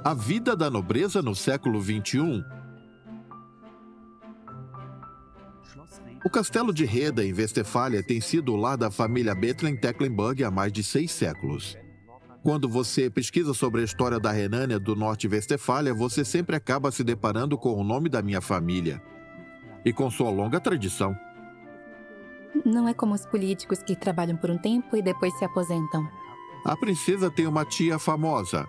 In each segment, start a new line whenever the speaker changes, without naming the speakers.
A vida da nobreza no século XXI. O castelo de Reda, em Westfália, tem sido o lar da família Bethlen-Tecklenburg há mais de 6 séculos. Quando você pesquisa sobre a história da Renânia do Norte-Westfália, você sempre acaba se deparando com o nome da minha família e com sua longa tradição.
Não é como os políticos que trabalham por um tempo e depois se aposentam.
A princesa tem uma tia famosa,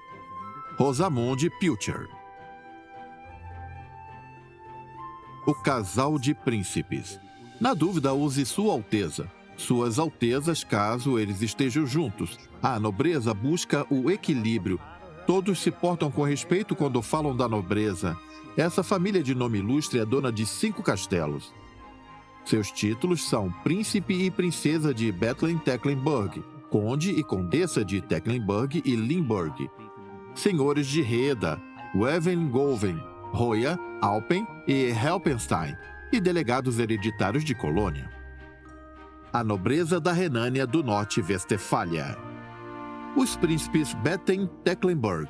Rosamunde Pilcher. O casal de príncipes. Na dúvida, use Sua Alteza. Suas Altezas, caso eles estejam juntos. A nobreza busca o equilíbrio. Todos se portam com respeito quando falam da nobreza. Essa família de nome ilustre é dona de 5 castelos. Seus títulos são Príncipe e Princesa de Bethlen-Tecklenburg, Conde e Condessa de Tecklenburg e Limburg, Senhores de Reda, Wevelgem, Hoya, Alpen e Helpenstein, e delegados hereditários de colônia. A nobreza da Renânia do Norte-Westfália. Os príncipes Bethlen-Tecklenburg.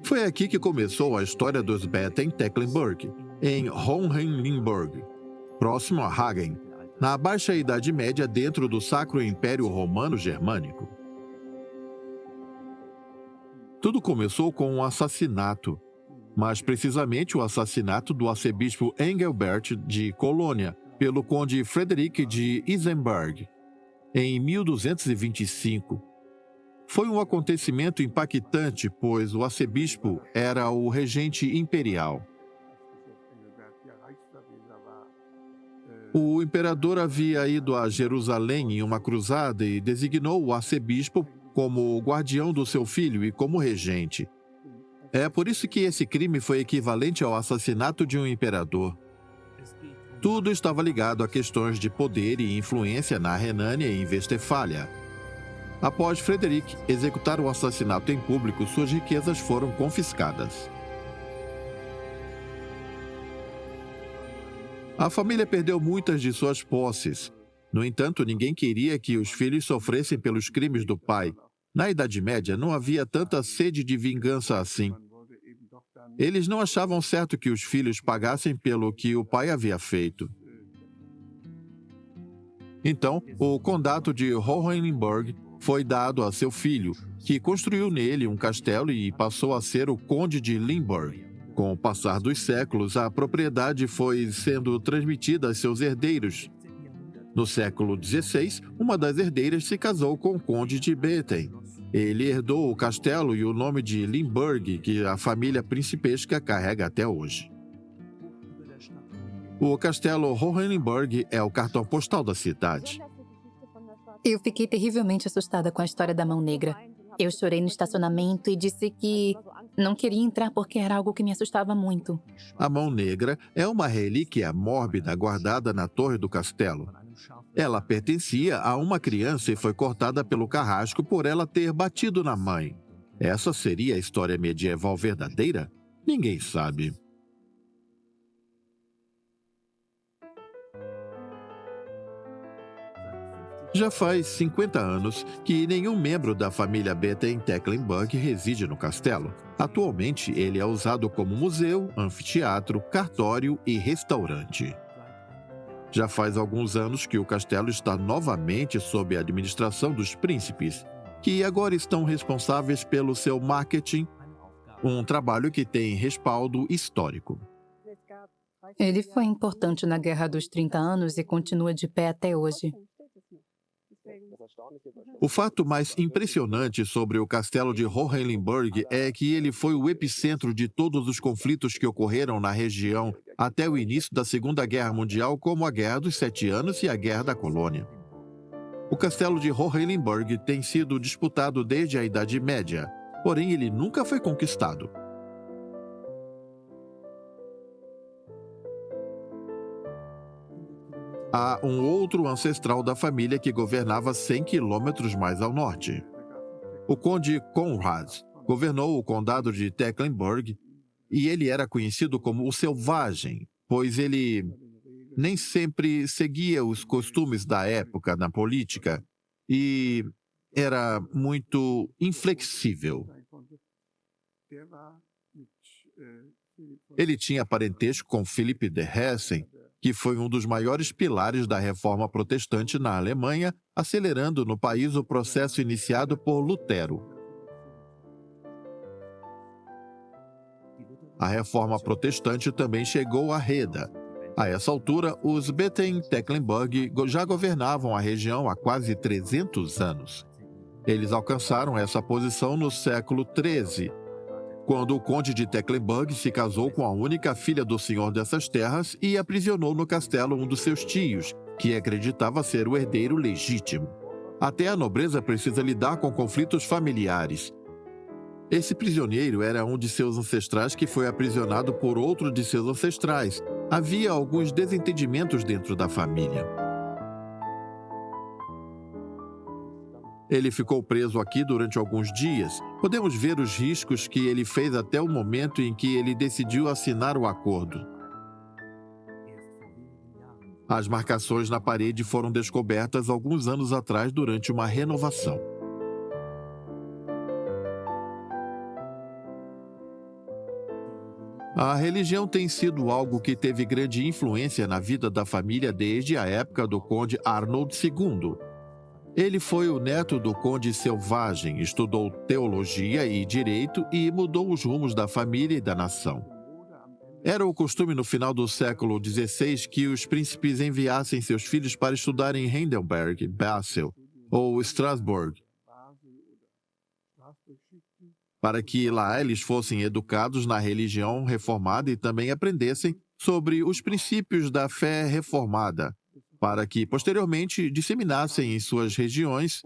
Foi aqui que começou a história dos Bethlen-Tecklenburg, em Hohenlimburg, próximo a Hagen, na Baixa Idade Média dentro do Sacro Império Romano Germânico. Tudo começou com um assassinato, mais precisamente o assassinato do arcebispo Engelbert de Colônia pelo conde Frederick de Isenberg, em 1225. Foi um acontecimento impactante, pois o arcebispo era o regente imperial. O imperador havia ido a Jerusalém em uma cruzada e designou o arcebispo como o guardião do seu filho e como regente. É por isso que esse crime foi equivalente ao assassinato de um imperador. Tudo estava ligado a questões de poder e influência na Renânia e em Westfália. Após Frederick executar o assassinato em público, suas riquezas foram confiscadas. A família perdeu muitas de suas posses. No entanto, ninguém queria que os filhos sofressem pelos crimes do pai. Na Idade Média, não havia tanta sede de vingança assim. Eles não achavam certo que os filhos pagassem pelo que o pai havia feito. Então, o condado de Hohenlimburg foi dado a seu filho, que construiu nele um castelo e passou a ser o conde de Limburg. Com o passar dos séculos, a propriedade foi sendo transmitida a seus herdeiros. No século XVI, uma das herdeiras se casou com o conde de Bethlen. Ele herdou o castelo e o nome de Limburg, que a família principesca carrega até hoje. O castelo Hohenlimburg é o cartão postal da cidade.
Eu fiquei terrivelmente assustada com a história da Mão Negra. Eu chorei no estacionamento e disse que não queria entrar porque era algo que me assustava muito.
A Mão Negra é uma relíquia mórbida guardada na torre do castelo. Ela pertencia a uma criança e foi cortada pelo carrasco por ela ter batido na mãe. Essa seria a história medieval verdadeira? Ninguém sabe. Já faz 50 anos que nenhum membro da família Bethlen-Tecklenburg reside no castelo. Atualmente, ele é usado como museu, anfiteatro, cartório e restaurante. Já faz alguns anos que o castelo está novamente sob a administração dos príncipes, que agora estão responsáveis pelo seu marketing, um trabalho que tem respaldo histórico.
Ele foi importante na Guerra dos 30 Anos e continua de pé até hoje.
O fato mais impressionante sobre o castelo de Hohenlimburg é que ele foi o epicentro de todos os conflitos que ocorreram na região até o início da Segunda Guerra Mundial, como a Guerra dos 7 Anos e a Guerra da Colônia. O castelo de Hohenlimburg tem sido disputado desde a Idade Média, porém ele nunca foi conquistado. Há um outro ancestral da família que governava 100 quilômetros mais ao norte. O conde Konrad governou o condado de Tecklenburg e ele era conhecido como o Selvagem, pois ele nem sempre seguia os costumes da época na política e era muito inflexível. Ele tinha parentesco com Philipp de Hessen, que foi um dos maiores pilares da reforma protestante na Alemanha, acelerando no país o processo iniciado por Lutero. A reforma protestante também chegou a Reda. A essa altura, os Bethlen-Tecklenburg já governavam a região há quase 300 anos. Eles alcançaram essa posição no século XIII, quando o conde de Tecklenburg se casou com a única filha do senhor dessas terras e aprisionou no castelo um dos seus tios, que acreditava ser o herdeiro legítimo. Até a nobreza precisa lidar com conflitos familiares. Esse prisioneiro era um de seus ancestrais que foi aprisionado por outro de seus ancestrais. Havia alguns desentendimentos dentro da família. Ele ficou preso aqui durante alguns dias. Podemos ver os riscos que ele fez até o momento em que ele decidiu assinar o acordo. As marcações na parede foram descobertas alguns anos atrás durante uma renovação. A religião tem sido algo que teve grande influência na vida da família desde a época do conde Arnold II. Ele foi o neto do conde Selvagem, estudou teologia e direito e mudou os rumos da família e da nação. Era o costume no final do século XVI que os príncipes enviassem seus filhos para estudar em Heidelberg, Basel ou Strasbourg, para que lá eles fossem educados na religião reformada e também aprendessem sobre os princípios da fé reformada, para que posteriormente disseminassem em suas regiões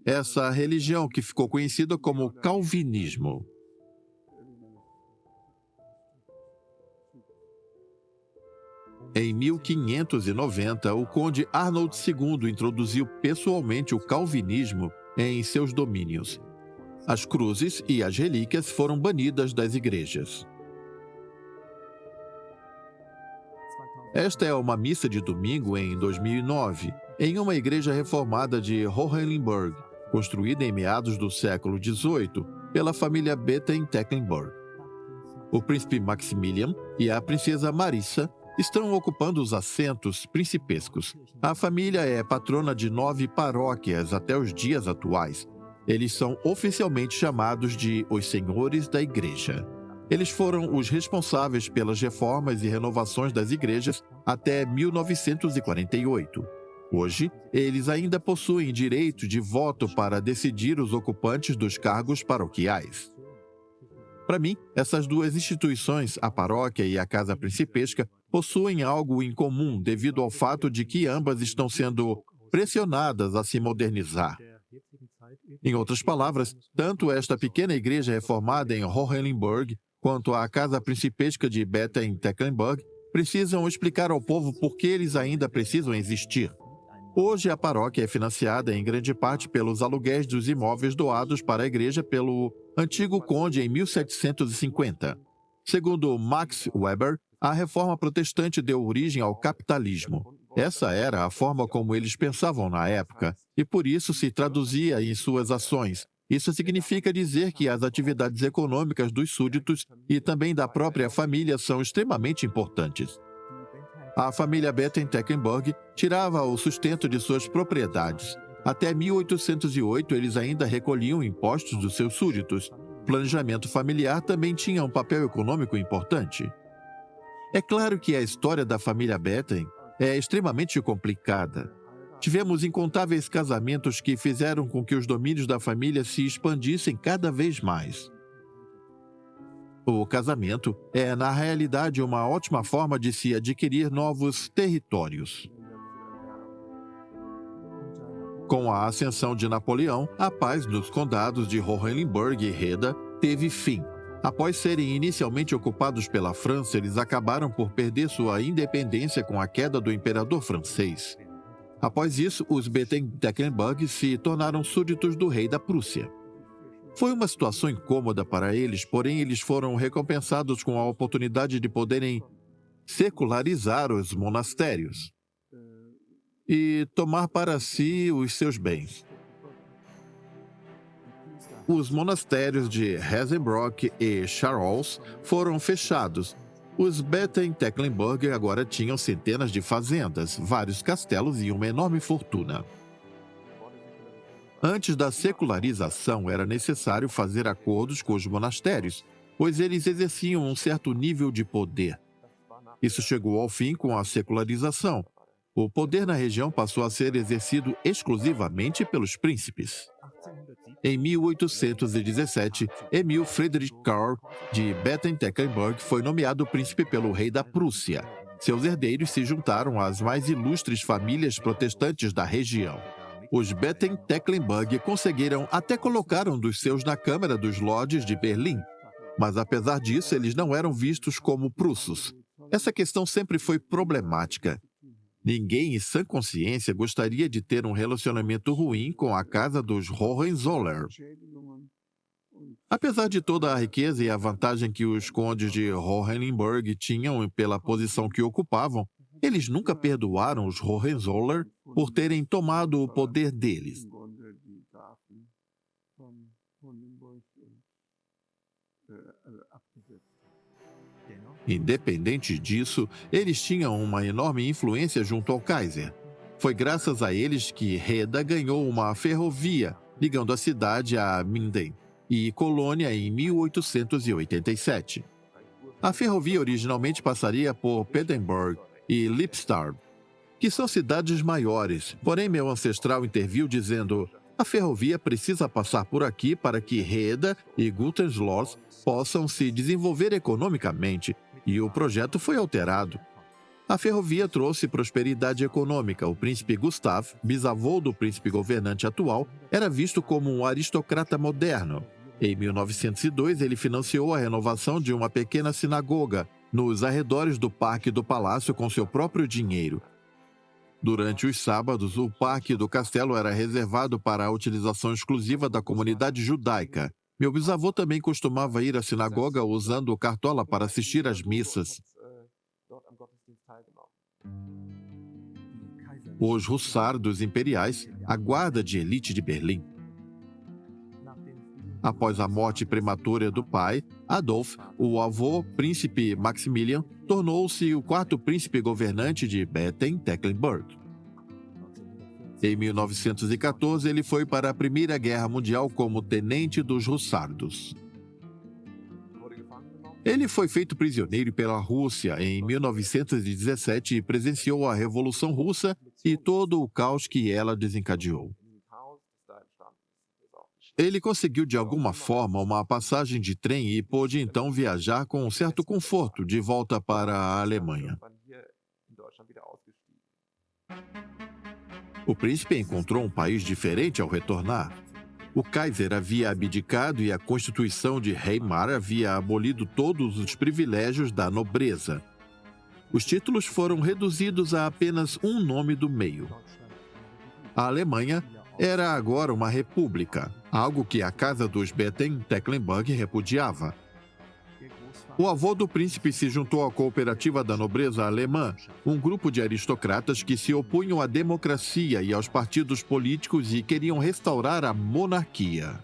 essa religião que ficou conhecida como calvinismo. Em 1590, o conde Arnold II introduziu pessoalmente o calvinismo em seus domínios. As cruzes e as relíquias foram banidas das igrejas. Esta é uma missa de domingo em 2009, em uma igreja reformada de Hohenlimburg, construída em meados do século XVIII pela família Bethlen-Tecklenburg. O príncipe Maximilian e a princesa Marissa estão ocupando os assentos principescos. A família é patrona de 9 paróquias até os dias atuais. Eles são oficialmente chamados de os Senhores da Igreja. Eles foram os responsáveis pelas reformas e renovações das igrejas até 1948. Hoje, eles ainda possuem direito de voto para decidir os ocupantes dos cargos paroquiais. Para mim, essas duas instituições, a paróquia e a casa principesca, possuem algo em comum devido ao fato de que ambas estão sendo pressionadas a se modernizar. Em outras palavras, tanto esta pequena igreja reformada em Hohenlimburg quanto a casa principesca de Bethlen-Tecklenburg precisam explicar ao povo por que eles ainda precisam existir. Hoje, a paróquia é financiada em grande parte pelos aluguéis dos imóveis doados para a igreja pelo antigo conde em 1750. Segundo Max Weber, a reforma protestante deu origem ao capitalismo. Essa era a forma como eles pensavam na época, e por isso se traduzia em suas ações. Isso significa dizer que as atividades econômicas dos súditos e também da própria família são extremamente importantes. A família Bethlen-Tecklenburg tirava o sustento de suas propriedades. Até 1808, eles ainda recolhiam impostos dos seus súditos. O planejamento familiar também tinha um papel econômico importante. É claro que a história da família Bethlen é extremamente complicada. Tivemos incontáveis casamentos que fizeram com que os domínios da família se expandissem cada vez mais. O casamento é, na realidade, uma ótima forma de se adquirir novos territórios. Com a ascensão de Napoleão, a paz nos condados de Hohenlimburg e Reda teve fim. Após serem inicialmente ocupados pela França, eles acabaram por perder sua independência com a queda do imperador francês. Após isso, os Bethlen-Tecklenburg se tornaram súditos do rei da Prússia. Foi uma situação incômoda para eles, porém eles foram recompensados com a oportunidade de poderem secularizar os monastérios e tomar para si os seus bens. Os monastérios de Hessenbrock e Charolles foram fechados. Os Bethlen-Tecklenburg agora tinham centenas de fazendas, vários castelos e uma enorme fortuna. Antes da secularização, era necessário fazer acordos com os monastérios, pois eles exerciam um certo nível de poder. Isso chegou ao fim com a secularização. O poder na região passou a ser exercido exclusivamente pelos príncipes. Em 1817, Emil Friedrich Karl de Bethlen-Tecklenburg foi nomeado príncipe pelo rei da Prússia. Seus herdeiros se juntaram às mais ilustres famílias protestantes da região. Os Bethlen-Tecklenburg conseguiram até colocar um dos seus na Câmara dos Lordes de Berlim. Mas apesar disso, eles não eram vistos como prussos. Essa questão sempre foi problemática. Ninguém em sã consciência gostaria de ter um relacionamento ruim com a casa dos Hohenzollern. Apesar de toda a riqueza e a vantagem que os condes de Hohenlimburg tinham pela posição que ocupavam, eles nunca perdoaram os Hohenzollern por terem tomado o poder deles. Independente disso, eles tinham uma enorme influência junto ao Kaiser. Foi graças a eles que Reda ganhou uma ferrovia ligando a cidade a Minden e Colônia em 1887. A ferrovia originalmente passaria por Pedenburg e Lippstadt, que são cidades maiores, porém meu ancestral interviu dizendo: a ferrovia precisa passar por aqui para que Reda e Gutenschloss possam se desenvolver economicamente, e o projeto foi alterado. A ferrovia trouxe prosperidade econômica. O príncipe Gustav, bisavô do príncipe governante atual, era visto como um aristocrata moderno. Em 1902, ele financiou a renovação de uma pequena sinagoga nos arredores do Parque do Palácio com seu próprio dinheiro. Durante os sábados, o Parque do Castelo era reservado para a utilização exclusiva da comunidade judaica. Meu bisavô também costumava ir à sinagoga usando cartola para assistir às missas. Os Hussardos Imperiais, a guarda de elite de Berlim. Após a morte prematura do pai, Adolf, o avô príncipe Maximilian, tornou-se o quarto príncipe governante de Bethlen-Tecklenburg. Em 1914, ele foi para a Primeira Guerra Mundial como tenente dos Hussardos. Ele foi feito prisioneiro pela Rússia em 1917 e presenciou a Revolução Russa e todo o caos que ela desencadeou. Ele conseguiu de alguma forma uma passagem de trem e pôde então viajar com um certo conforto de volta para a Alemanha. O príncipe encontrou um país diferente ao retornar. O Kaiser havia abdicado e a Constituição de Weimar havia abolido todos os privilégios da nobreza. Os títulos foram reduzidos a apenas um nome do meio. A Alemanha era agora uma república, algo que a casa dos Bethlen-Tecklenburg repudiava. O avô do príncipe se juntou à cooperativa da nobreza alemã, um grupo de aristocratas que se opunham à democracia e aos partidos políticos e queriam restaurar a monarquia.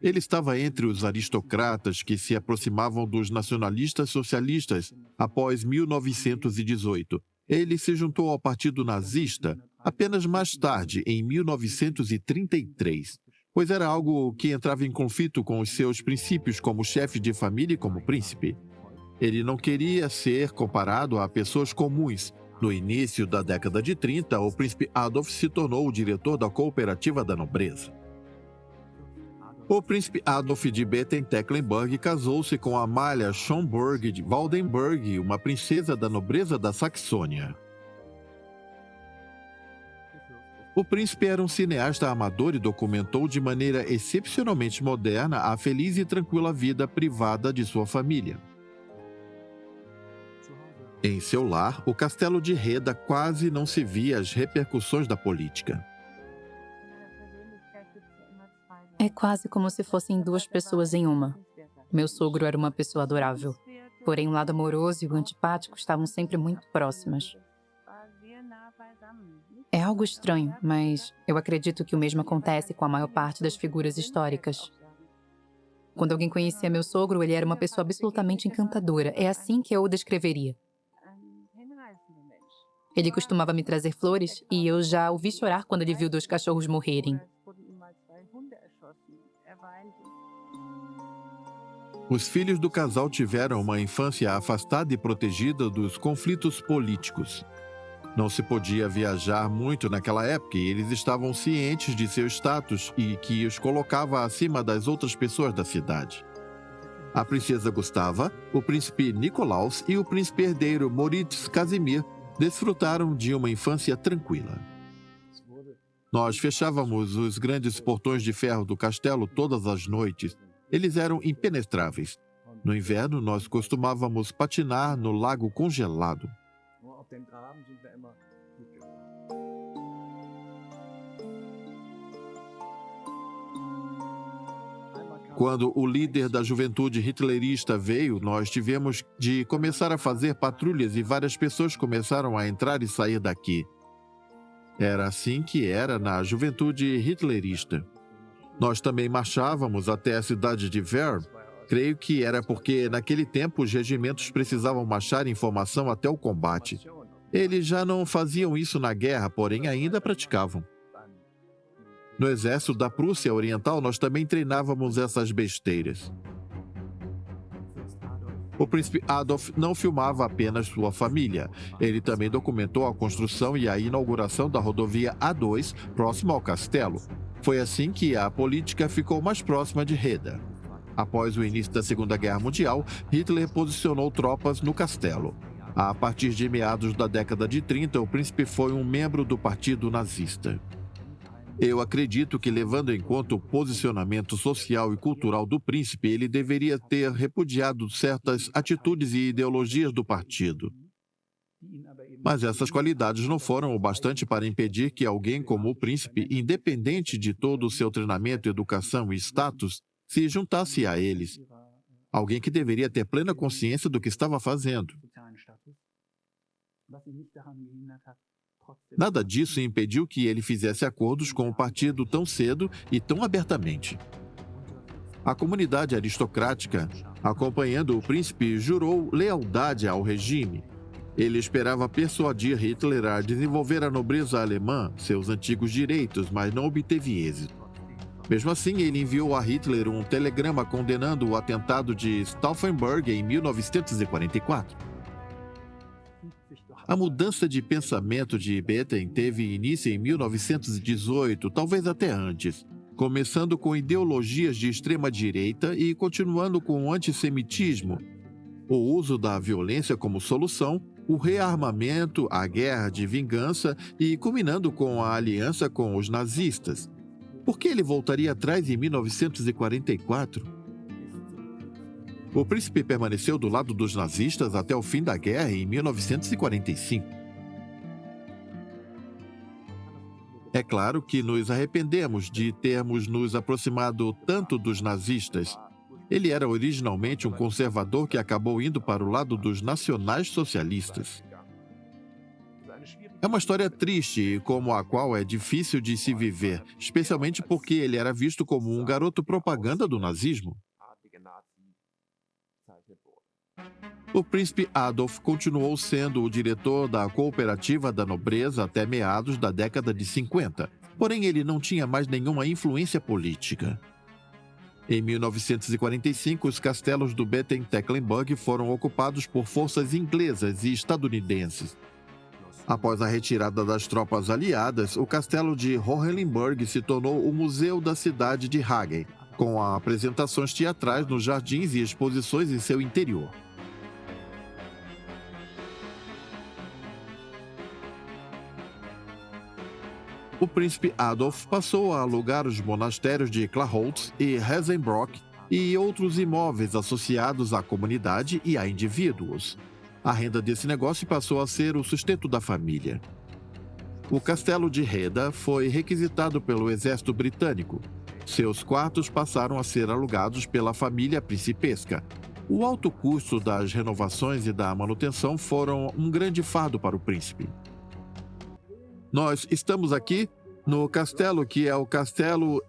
Ele estava entre os aristocratas que se aproximavam dos nacionalistas socialistas após 1918. Ele se juntou ao partido nazista apenas mais tarde, em 1933. Pois era algo que entrava em conflito com os seus princípios como chefe de família e como príncipe. Ele não queria ser comparado a pessoas comuns. No início da década de 30, o príncipe Adolf se tornou o diretor da cooperativa da nobreza. O príncipe Adolf de Bethlen-Tecklenburg casou-se com Amália Schomburg de Waldenburg, uma princesa da nobreza da Saxônia. O príncipe era um cineasta amador e documentou de maneira excepcionalmente moderna a feliz e tranquila vida privada de sua família. Em seu lar, o castelo de Reda quase não se via as repercussões da política.
É quase como se fossem duas pessoas em uma. Meu sogro era uma pessoa adorável. Porém, o lado amoroso e o antipático estavam sempre muito próximas. É algo estranho, mas eu acredito que o mesmo acontece com a maior parte das figuras históricas. Quando alguém conhecia meu sogro, ele era uma pessoa absolutamente encantadora. É assim que eu o descreveria. Ele costumava me trazer flores e eu já o vi chorar quando ele viu 2 cachorros morrerem.
Os filhos do casal tiveram uma infância afastada e protegida dos conflitos políticos. Não se podia viajar muito naquela época e eles estavam cientes de seu status e que os colocava acima das outras pessoas da cidade. A princesa Gustava, o príncipe Nicolaus e o príncipe herdeiro Moritz Casimir desfrutaram de uma infância tranquila. Nós fechávamos os grandes portões de ferro do castelo todas as noites. Eles eram impenetráveis. No inverno, nós costumávamos patinar no lago congelado. Quando o líder da juventude hitlerista veio, nós tivemos de começar a fazer patrulhas e várias pessoas começaram a entrar e sair daqui. Era assim que era na juventude hitlerista. Nós também marchávamos até a cidade de Wern. Creio que era porque, naquele tempo, os regimentos precisavam marchar em formação até o combate. Eles já não faziam isso na guerra, porém ainda praticavam. No exército da Prússia Oriental, nós também treinávamos essas besteiras. O príncipe Adolf não filmava apenas sua família. Ele também documentou a construção e a inauguração da rodovia A2, próximo ao castelo. Foi assim que a política ficou mais próxima de Reda. Após o início da Segunda Guerra Mundial, Hitler posicionou tropas no castelo. A partir de meados da década de 30, o príncipe foi um membro do Partido Nazista. Eu acredito que, levando em conta o posicionamento social e cultural do príncipe, ele deveria ter repudiado certas atitudes e ideologias do partido. Mas essas qualidades não foram o bastante para impedir que alguém como o príncipe, independente de todo o seu treinamento, educação e status, se juntasse a eles. Alguém que deveria ter plena consciência do que estava fazendo. Nada disso impediu que ele fizesse acordos com o partido tão cedo e tão abertamente. A comunidade aristocrática, acompanhando o príncipe, jurou lealdade ao regime. Ele esperava persuadir Hitler a desenvolver a nobreza alemã, seus antigos direitos, mas não obteve êxito. Mesmo assim, ele enviou a Hitler um telegrama condenando o atentado de Stauffenberg em 1944. A mudança de pensamento de Bethlen teve início em 1918, talvez até antes, começando com ideologias de extrema-direita e continuando com o antissemitismo, o uso da violência como solução, o rearmamento, a guerra de vingança e culminando com a aliança com os nazistas. Por que ele voltaria atrás em 1944? O príncipe permaneceu do lado dos nazistas até o fim da guerra em 1945. É claro que nos arrependemos de termos nos aproximado tanto dos nazistas. Ele era originalmente um conservador que acabou indo para o lado dos nacionais-socialistas. É uma história triste e como a qual é difícil de se viver, especialmente porque ele era visto como um garoto propaganda do nazismo. O príncipe Adolf continuou sendo o diretor da cooperativa da nobreza até meados da década de 50, porém ele não tinha mais nenhuma influência política. Em 1945, os castelos do Bethlen-Tecklenburg foram ocupados por forças inglesas e estadunidenses. Após a retirada das tropas aliadas, o castelo de Hohenlimburg se tornou o museu da cidade de Hagen, com apresentações teatrais nos jardins e exposições em seu interior. O príncipe Adolf passou a alugar os monastérios de Clarholz e Hesenbrock e outros imóveis associados à comunidade e a indivíduos. A renda desse negócio passou a ser o sustento da família. O castelo de Reda foi requisitado pelo exército britânico. Seus quartos passaram a ser alugados pela família principesca. O alto custo das renovações e da manutenção foram um grande fardo para o príncipe. Nós estamos aqui no castelo que é o castelo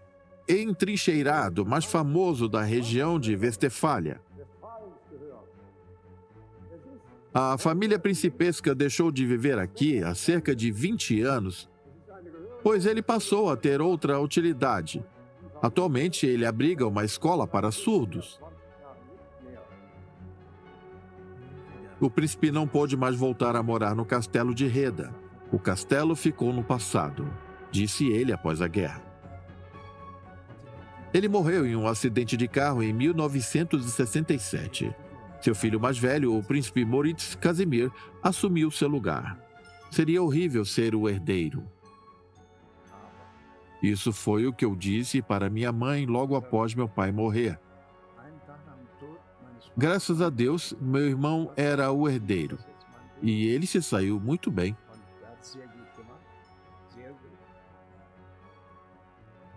entrincheirado mais famoso da região de Westfália. A família principesca deixou de viver aqui há cerca de 20 anos, pois ele passou a ter outra utilidade. Atualmente, ele abriga uma escola para surdos. O príncipe não pôde mais voltar a morar no castelo de Reda. O castelo ficou no passado, disse ele após a guerra. Ele morreu em um acidente de carro em 1967. Seu filho mais velho, o príncipe Moritz Casimir, assumiu seu lugar. Seria horrível ser o herdeiro. Isso foi o que eu disse para minha mãe logo após meu pai morrer. Graças a Deus, meu irmão era o herdeiro. E ele se saiu muito bem.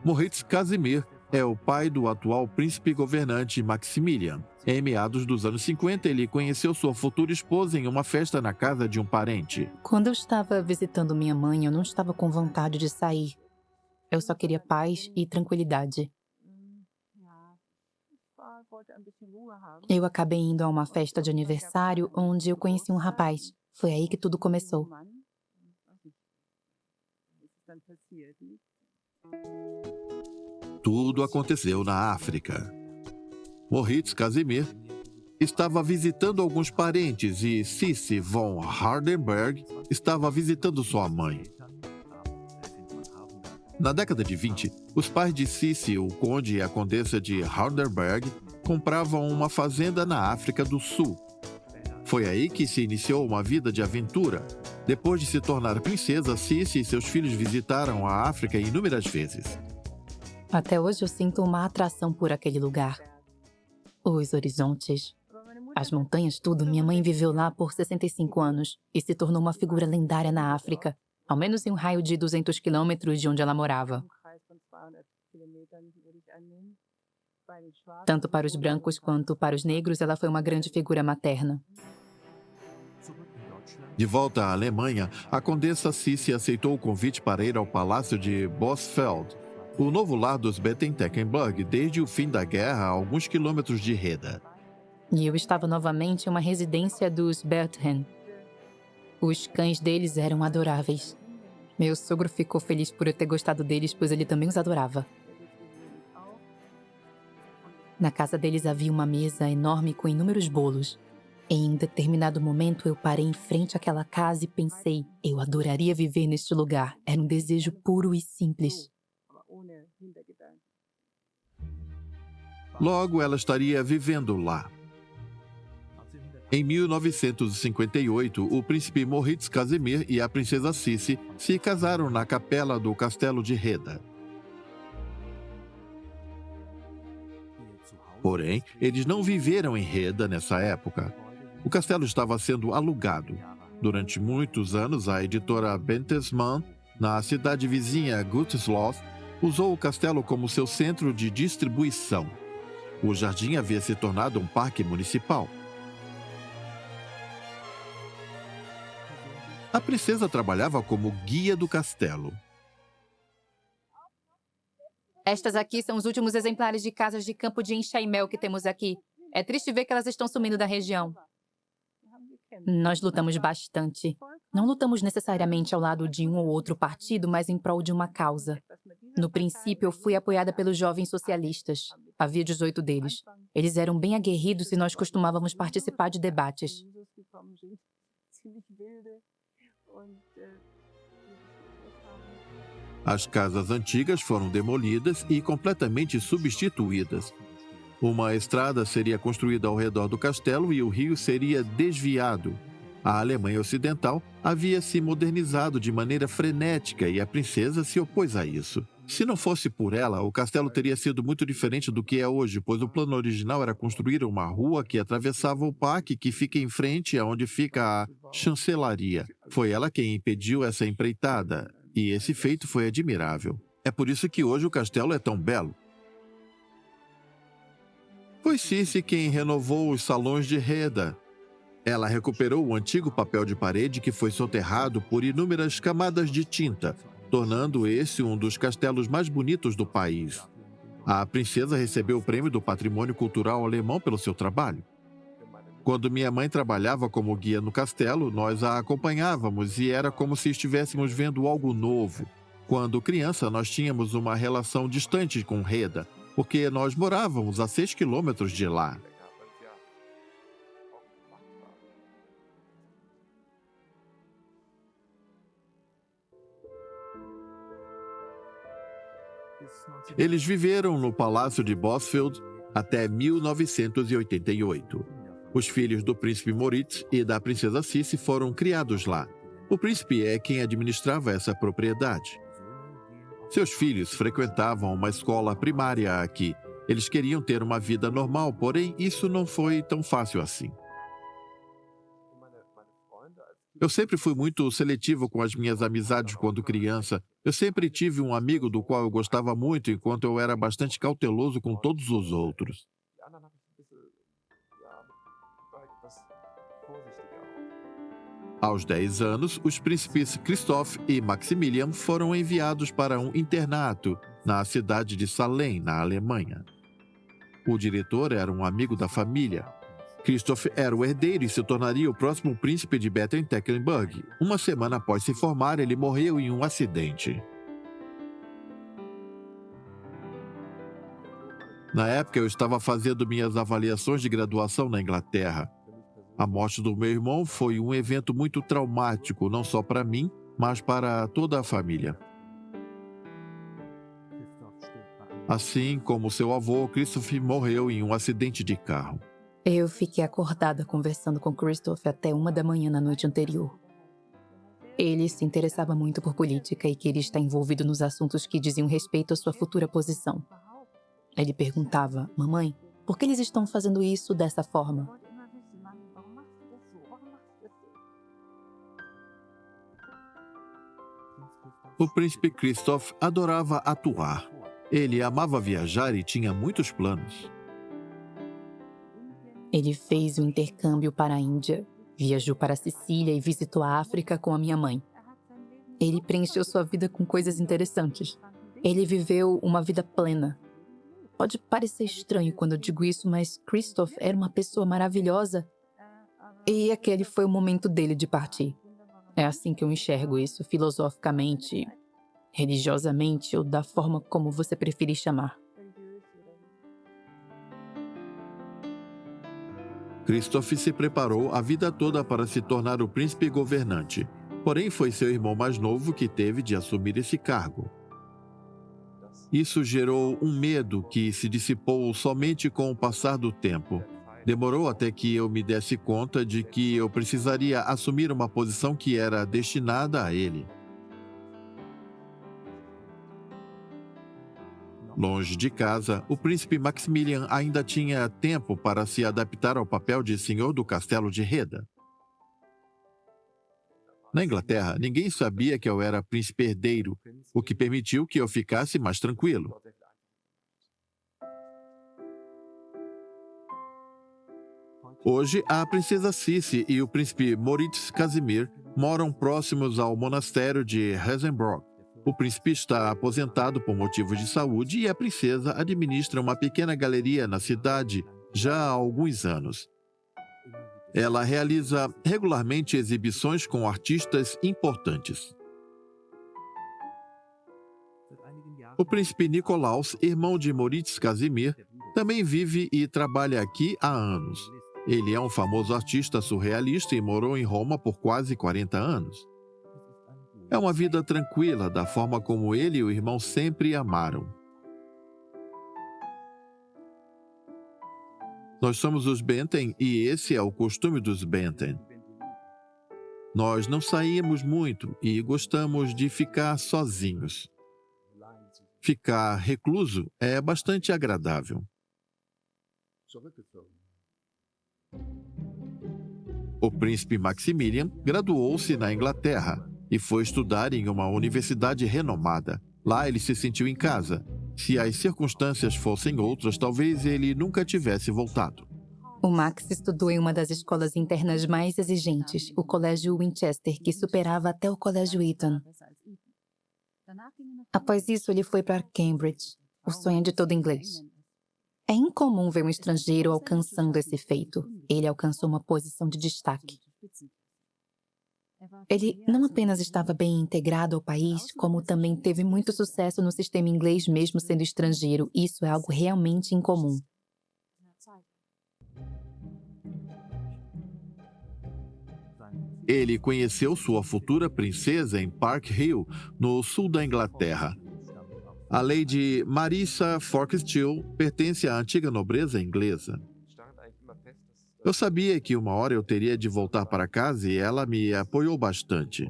Moritz Casimir é o pai do atual príncipe governante Maximilian. Em meados dos anos 50, ele conheceu sua futura esposa em uma festa na casa de um parente.
Quando eu estava visitando minha mãe, eu não estava com vontade de sair. Eu só queria paz e tranquilidade. Eu acabei indo a uma festa de aniversário onde eu conheci um rapaz. Foi aí que tudo começou.
Tudo aconteceu na África. Moritz Casimir estava visitando alguns parentes e Sissi von Hardenberg estava visitando sua mãe. Na década de 20, os pais de Sissi, o conde e a condessa de Hardenberg, compravam uma fazenda na África do Sul. Foi aí que se iniciou uma vida de aventura. Depois de se tornar princesa, Sissi e seus filhos visitaram a África inúmeras vezes.
Até hoje eu sinto uma atração por aquele lugar. Os horizontes, as montanhas, tudo. Minha mãe viveu lá por 65 anos e se tornou uma figura lendária na África, ao menos em um raio de 200 quilômetros de onde ela morava. Tanto para os brancos quanto para os negros, ela foi uma grande figura materna.
De volta à Alemanha, a condessa Sissi aceitou o convite para ir ao palácio de Bosfeld, o novo lar dos Betten-Tecklenburg, desde o fim da guerra a alguns quilômetros de Reda.
E eu estava novamente em uma residência dos Berthen. Os cães deles eram adoráveis. Meu sogro ficou feliz por eu ter gostado deles, pois ele também os adorava. Na casa deles havia uma mesa enorme com inúmeros bolos. Em um determinado momento, eu parei em frente àquela casa e pensei, eu adoraria viver neste lugar. Era um desejo puro e simples.
Logo, ela estaria vivendo lá. Em 1958, o príncipe Moritz Casimir e a princesa Sissi se casaram na capela do castelo de Reda. Porém, eles não viveram em Reda nessa época. O castelo estava sendo alugado. Durante muitos anos, a editora Bertelsmann, na cidade vizinha Gütersloh, usou o castelo como seu centro de distribuição. O jardim havia se tornado um parque municipal. A princesa trabalhava como guia do castelo.
Estas aqui são os últimos exemplares de casas de campo de enxaimel que temos aqui. É triste ver que elas estão sumindo da região. Nós lutamos bastante. Não lutamos necessariamente ao lado de um ou outro partido, mas em prol de uma causa. No princípio, eu fui apoiada pelos jovens socialistas. Havia 18 deles. Eles eram bem aguerridos e nós costumávamos participar de debates.
As casas antigas foram demolidas e completamente substituídas. Uma estrada seria construída ao redor do castelo e o rio seria desviado. A Alemanha Ocidental havia se modernizado de maneira frenética e a princesa se opôs a isso. Se não fosse por ela, o castelo teria sido muito diferente do que é hoje, pois o plano original era construir uma rua que atravessava o parque que fica em frente aonde fica a chancelaria. Foi ela quem impediu essa empreitada, e esse feito foi admirável. É por isso que hoje o castelo é tão belo. Foi Sissi quem renovou os salões de Reda. Ela recuperou o antigo papel de parede que foi soterrado por inúmeras camadas de tinta, tornando esse um dos castelos mais bonitos do país. A princesa recebeu o prêmio do Patrimônio Cultural Alemão pelo seu trabalho. Quando minha mãe trabalhava como guia no castelo, nós a acompanhávamos e era como se estivéssemos vendo algo novo. Quando criança, nós tínhamos uma relação distante com Reda, porque nós morávamos a 6 quilômetros de lá. Eles viveram no Palácio de Bosfeld até 1988. Os filhos do príncipe Moritz e da princesa Sissi foram criados lá. O príncipe é quem administrava essa propriedade. Seus filhos frequentavam uma escola primária aqui. Eles queriam ter uma vida normal, porém isso não foi tão fácil assim. Eu sempre fui muito seletivo com as minhas amizades quando criança. Eu sempre tive um amigo do qual eu gostava muito, enquanto eu era bastante cauteloso com todos os outros. Aos 10 anos, os príncipes Christoph e Maximilian foram enviados para um internato na cidade de Salem, na Alemanha. O diretor era um amigo da família. Christoph era o herdeiro e se tornaria o próximo príncipe de Baden-Tecklenburg. Uma semana após se formar, ele morreu em um acidente. Na época, eu estava fazendo minhas avaliações de graduação na Inglaterra. A morte do meu irmão foi um evento muito traumático, não só para mim, mas para toda a família. Assim como seu avô, Christoph morreu em um acidente de carro.
Eu fiquei acordada conversando com Christoph até 1 da manhã na noite anterior. Ele se interessava muito por política e queria estar envolvido nos assuntos que diziam respeito à sua futura posição. Ele perguntava, mamãe, por que eles estão fazendo isso dessa forma?
O príncipe Christoph adorava atuar. Ele amava viajar e tinha muitos planos.
Ele fez o intercâmbio para a Índia, viajou para a Sicília e visitou a África com a minha mãe. Ele preencheu sua vida com coisas interessantes. Ele viveu uma vida plena. Pode parecer estranho quando eu digo isso, mas Christoph era uma pessoa maravilhosa. E aquele foi o momento dele de partir. É assim que eu enxergo isso, filosoficamente, religiosamente ou da forma como você preferir chamar.
Christoph se preparou a vida toda para se tornar o príncipe governante. Porém, foi seu irmão mais novo que teve de assumir esse cargo. Isso gerou um medo que se dissipou somente com o passar do tempo. Demorou até que eu me desse conta de que eu precisaria assumir uma posição que era destinada a ele. Longe de casa, o príncipe Maximilian ainda tinha tempo para se adaptar ao papel de senhor do castelo de Reda. Na Inglaterra, ninguém sabia que eu era príncipe herdeiro, o que permitiu que eu ficasse mais tranquilo. Hoje, a princesa Sissi e o príncipe Moritz Casimir moram próximos ao monastério de Hesenbrock. O príncipe está aposentado por motivos de saúde e a princesa administra uma pequena galeria na cidade já há alguns anos. Ela realiza regularmente exibições com artistas importantes. O príncipe Nikolaus, irmão de Moritz Casimir, também vive e trabalha aqui há anos. Ele é um famoso artista surrealista e morou em Roma por quase 40 anos. É uma vida tranquila, da forma como ele e o irmão sempre amaram. Nós somos os Benten e esse é o costume dos Benten. Nós não saímos muito e gostamos de ficar sozinhos. Ficar recluso é bastante agradável. O príncipe Maximilian graduou-se na Inglaterra e foi estudar em uma universidade renomada. Lá ele se sentiu em casa. Se as circunstâncias fossem outras, talvez ele nunca tivesse voltado.
O Max estudou em uma das escolas internas mais exigentes, o Colégio Winchester, que superava até o Colégio Eton. Após isso, ele foi para Cambridge, o sonho de todo inglês. É incomum ver um estrangeiro alcançando esse feito. Ele alcançou uma posição de destaque. Ele não apenas estava bem integrado ao país, como também teve muito sucesso no sistema inglês mesmo sendo estrangeiro. Isso é algo realmente incomum.
Ele conheceu sua futura princesa em Park Hill, no sul da Inglaterra. A Lady Marissa Forkestill pertence à antiga nobreza inglesa. Eu sabia que uma hora eu teria de voltar para casa e ela me apoiou bastante.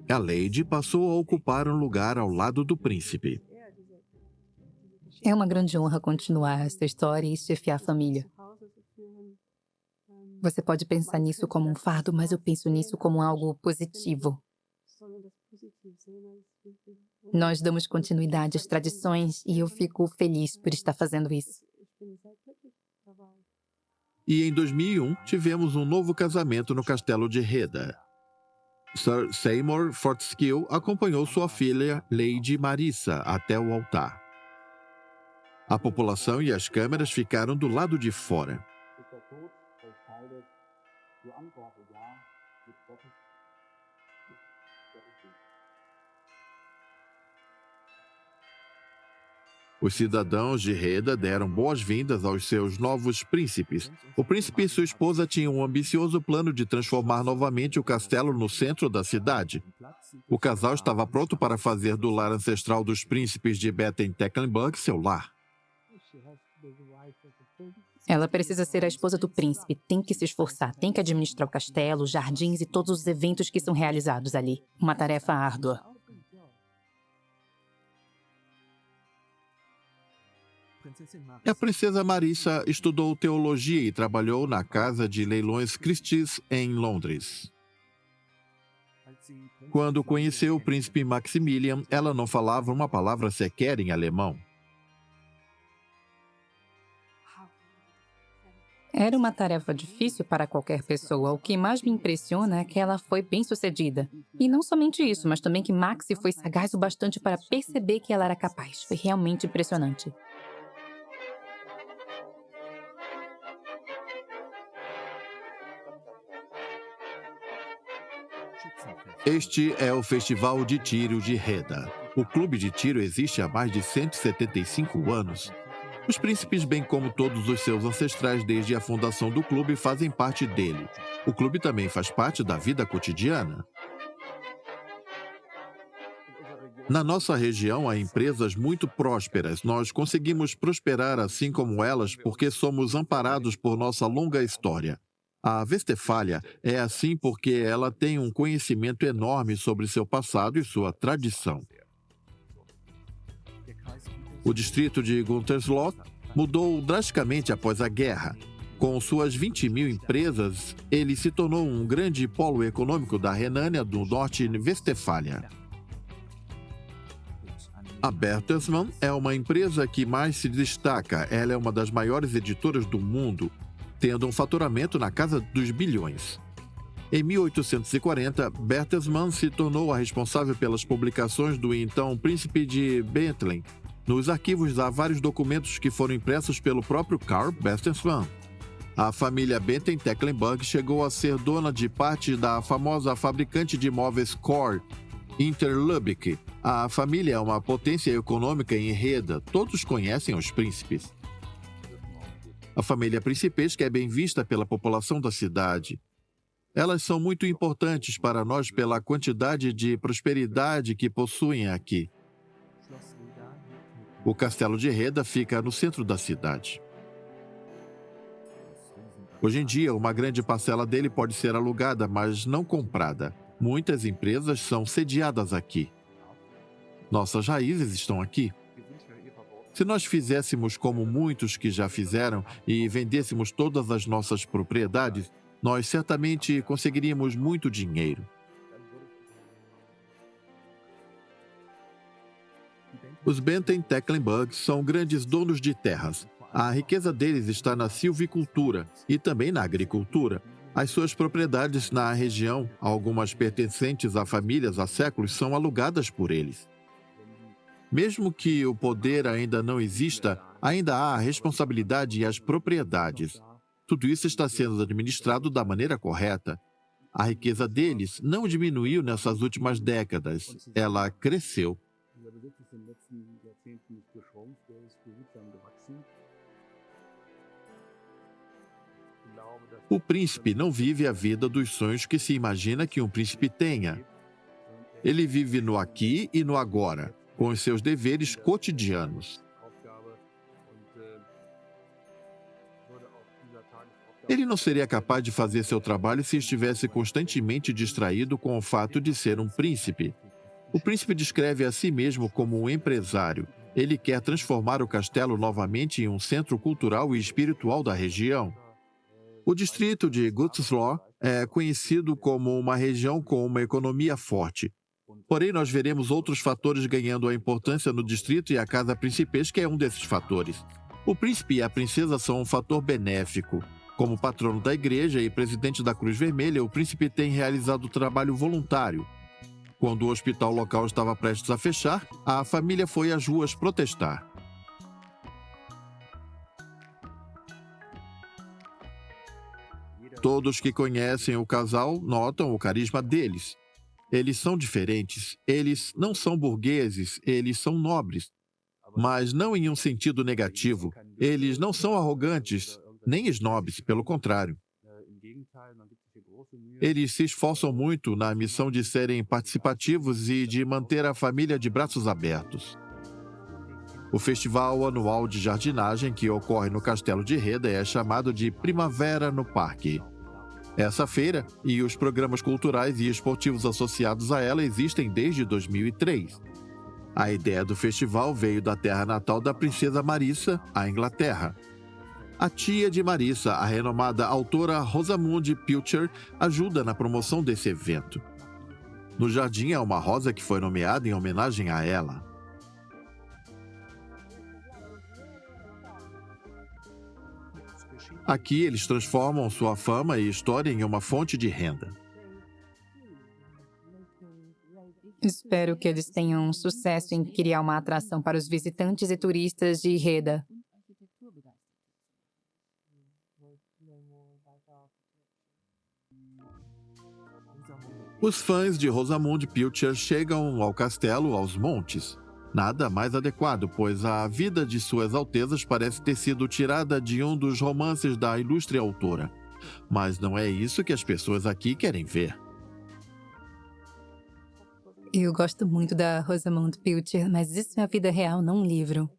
A Lady passou a ocupar um lugar ao lado do príncipe.
É uma grande honra continuar essa história e chefiar a família. Você pode pensar nisso como um fardo, mas eu penso nisso como algo positivo. Nós damos continuidade às tradições e eu fico feliz por estar fazendo isso.
E em 2001, tivemos um novo casamento no castelo de Rheda. Sir Seymour Fortescue acompanhou sua filha, Lady Marissa, até o altar. A população e as câmeras ficaram do lado de fora. Os cidadãos de Rheda deram boas-vindas aos seus novos príncipes. O príncipe e sua esposa tinham um ambicioso plano de transformar novamente o castelo no centro da cidade. O casal estava pronto para fazer do lar ancestral dos príncipes de Batten-Tecklenburg seu lar.
Ela precisa ser a esposa do príncipe, tem que se esforçar, tem que administrar o castelo, os jardins e todos os eventos que são realizados ali. Uma tarefa árdua.
A princesa Marissa estudou teologia e trabalhou na Casa de Leilões Christie's em Londres. Quando conheceu o príncipe Maximilian, ela não falava uma palavra sequer em alemão.
Era uma tarefa difícil para qualquer pessoa. O que mais me impressiona é que ela foi bem-sucedida. E não somente isso, mas também que Maxi foi sagaz o bastante para perceber que ela era capaz. Foi realmente impressionante.
Este é o Festival de Tiro de Rheda. O clube de tiro existe há mais de 175 anos. Os príncipes, bem como todos os seus ancestrais desde a fundação do clube, fazem parte dele. O clube também faz parte da vida cotidiana. Na nossa região, há empresas muito prósperas. Nós conseguimos prosperar assim como elas porque somos amparados por nossa longa história. A Westfália é assim porque ela tem um conhecimento enorme sobre seu passado e sua tradição. O distrito de Guntersloh mudou drasticamente após a guerra. Com suas 20.000 empresas, ele se tornou um grande polo econômico da Renânia do Norte-Westfália. A Bertelsmann é uma empresa que mais se destaca. Ela é uma das maiores editoras do mundo, tendo um faturamento na casa dos bilhões. Em 1840, Bertelsmann se tornou a responsável pelas publicações do então Príncipe de Bethlen. Nos arquivos há vários documentos que foram impressos pelo próprio Karl Bertelsmann. A família Batten-Tecklenburg chegou a ser dona de parte da famosa fabricante de móveis Kor, Interlubbeck. A família é uma potência econômica em Rheda. Todos conhecem os príncipes. A família principesca é bem vista pela população da cidade. Elas são muito importantes para nós pela quantidade de prosperidade que possuem aqui. O castelo de Rheda fica no centro da cidade. Hoje em dia, uma grande parcela dele pode ser alugada, mas não comprada. Muitas empresas são sediadas aqui. Nossas raízes estão aqui. Se nós fizéssemos como muitos que já fizeram e vendêssemos todas as nossas propriedades, nós certamente conseguiríamos muito dinheiro. Os Benten-Tecklenburg são grandes donos de terras. A riqueza deles está na silvicultura e também na agricultura. As suas propriedades na região, algumas pertencentes a famílias há séculos, são alugadas por eles. Mesmo que o poder ainda não exista, ainda há a responsabilidade e as propriedades. Tudo isso está sendo administrado da maneira correta. A riqueza deles não diminuiu nessas últimas décadas, ela cresceu. O príncipe não vive a vida dos sonhos que se imagina que um príncipe tenha. Ele vive no aqui e no agora, com os seus deveres cotidianos. Ele não seria capaz de fazer seu trabalho se estivesse constantemente distraído com o fato de ser um príncipe. O príncipe descreve a si mesmo como um empresário. Ele quer transformar o castelo novamente em um centro cultural e espiritual da região. O distrito de Gütersloh é conhecido como uma região com uma economia forte. Porém, nós veremos outros fatores ganhando a importância no distrito e a casa principesca é um desses fatores. O príncipe e a princesa são um fator benéfico. Como patrono da igreja e presidente da Cruz Vermelha, o príncipe tem realizado trabalho voluntário. Quando o hospital local estava prestes a fechar, a família foi às ruas protestar. Todos que conhecem o casal notam o carisma deles. Eles são diferentes, eles não são burgueses, eles são nobres. Mas não em um sentido negativo. Eles não são arrogantes, nem snobs, pelo contrário. Eles se esforçam muito na missão de serem participativos e de manter a família de braços abertos. O festival anual de jardinagem que ocorre no Castelo de Reda é chamado de Primavera no Parque. Essa feira e os programas culturais e esportivos associados a ela existem desde 2003. A ideia do festival veio da terra natal da princesa Marissa, a Inglaterra. A tia de Marissa, a renomada autora Rosamund Pilcher, ajuda na promoção desse evento. No jardim há uma rosa que foi nomeada em homenagem a ela. Aqui eles transformam sua fama e história em uma fonte de renda.
Espero que eles tenham sucesso em criar uma atração para os visitantes e turistas de Reda.
Os fãs de Rosamund Pilcher chegam ao castelo aos montes. Nada mais adequado, pois a vida de Suas Altezas parece ter sido tirada de um dos romances da ilustre autora. Mas não é isso que as pessoas aqui querem ver.
Eu gosto muito da Rosamund Pilcher, mas isso é a vida real, não um livro.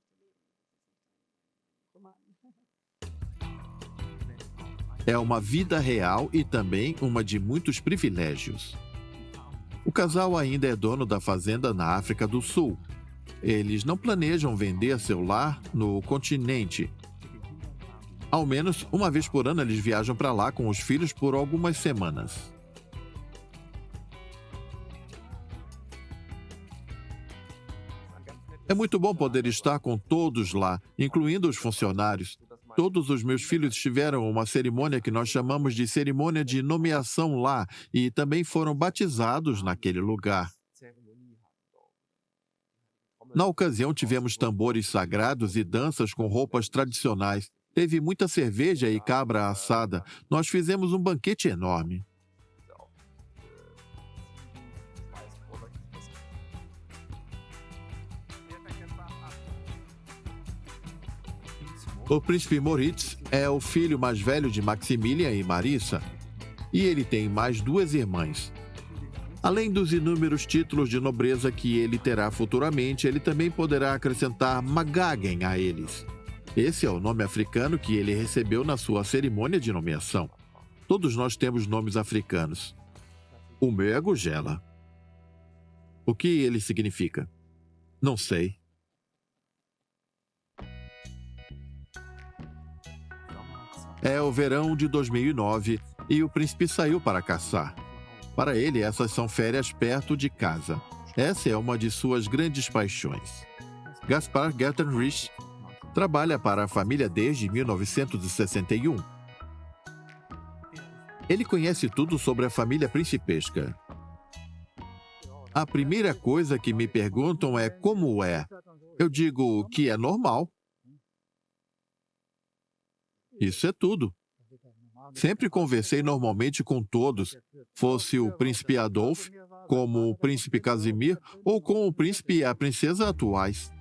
É uma vida real e também uma de muitos privilégios. O casal ainda é dono da fazenda na África do Sul. Eles não planejam vender seu lar no continente. Ao menos uma vez por ano eles viajam para lá com os filhos por algumas semanas. É muito bom poder estar com todos lá, incluindo os funcionários. Todos os meus filhos tiveram uma cerimônia que nós chamamos de cerimônia de nomeação lá e também foram batizados naquele lugar. Na ocasião, tivemos tambores sagrados e danças com roupas tradicionais. Teve muita cerveja e cabra assada. Nós fizemos um banquete enorme. O príncipe Moritz é o filho mais velho de Maximilian e Marissa, e ele tem mais duas irmãs. Além dos inúmeros títulos de nobreza que ele terá futuramente, ele também poderá acrescentar Magagen a eles. Esse é o nome africano que ele recebeu na sua cerimônia de nomeação. Todos nós temos nomes africanos. O meu é Gugela. O que ele significa? Não sei. É o verão de 2009 e o príncipe saiu para caçar. Para ele, essas são férias perto de casa. Essa é uma de suas grandes paixões. Gaspar Gertenrich trabalha para a família desde 1961. Ele conhece tudo sobre a família principesca. A primeira coisa que me perguntam é como é. Eu digo que é normal. Isso é tudo. Sempre conversei normalmente com todos, fosse o príncipe Adolf, como o príncipe Casimir ou com o príncipe e a princesa atuais.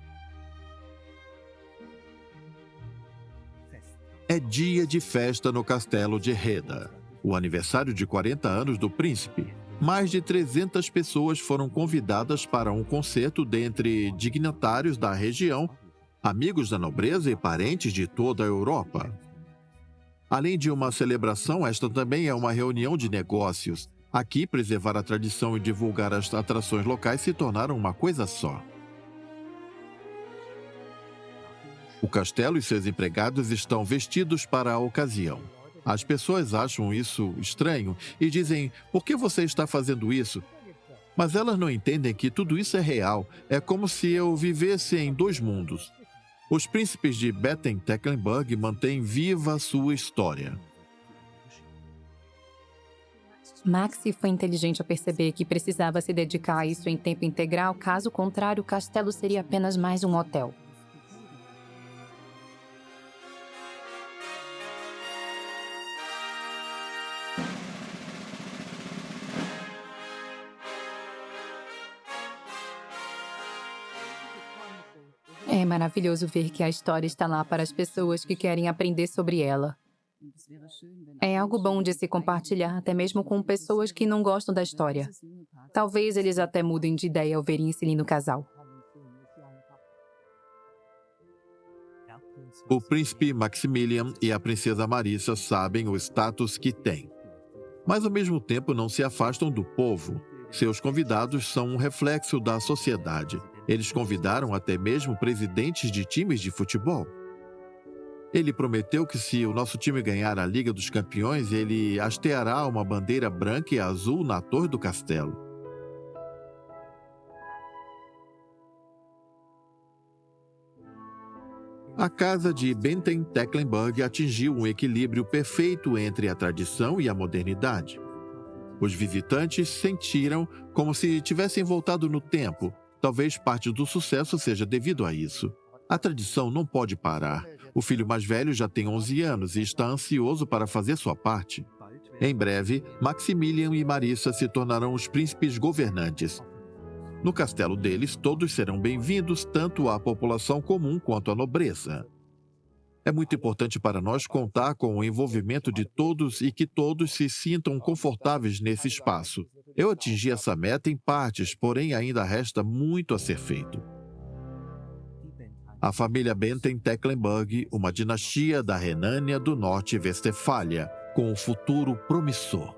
É dia de festa no castelo de Reda, o aniversário de 40 anos do príncipe. Mais de 300 pessoas foram convidadas para um concerto dentre dignatários da região, amigos da nobreza e parentes de toda a Europa. Além de uma celebração, esta também é uma reunião de negócios. Aqui, preservar a tradição e divulgar as atrações locais se tornaram uma coisa só. O castelo e seus empregados estão vestidos para a ocasião. As pessoas acham isso estranho e dizem, por que você está fazendo isso? Mas elas não entendem que tudo isso é real. É como se eu vivesse em dois mundos. Os príncipes de Baden-Tecklenburg mantêm viva a sua história.
Maxi foi inteligente ao perceber que precisava se dedicar a isso em tempo integral, caso contrário, o castelo seria apenas mais um hotel. É maravilhoso ver que a história está lá para as pessoas que querem aprender sobre ela. É algo bom de se compartilhar, até mesmo com pessoas que não gostam da história. Talvez eles até mudem de ideia ao verem esse lindo casal.
O príncipe Maximilian e a princesa Marissa sabem o status que têm. Mas, ao mesmo tempo, não se afastam do povo. Seus convidados são um reflexo da sociedade. Eles convidaram até mesmo presidentes de times de futebol. Ele prometeu que se o nosso time ganhar a Liga dos Campeões, ele hasteará uma bandeira branca e azul na torre do castelo. A casa de Baden-Tecklenburg atingiu um equilíbrio perfeito entre a tradição e a modernidade. Os visitantes sentiram como se tivessem voltado no tempo. Talvez parte do sucesso seja devido a isso. A tradição não pode parar. O filho mais velho já tem 11 anos e está ansioso para fazer sua parte. Em breve, Maximilian e Marissa se tornarão os príncipes governantes. No castelo deles, todos serão bem-vindos, tanto a população comum quanto a nobreza. É muito importante para nós contar com o envolvimento de todos e que todos se sintam confortáveis nesse espaço. Eu atingi essa meta em partes, porém ainda resta muito a ser feito. A família Baden-Tecklenburg, uma dinastia da Renânia do Norte-Westfália, com um futuro promissor.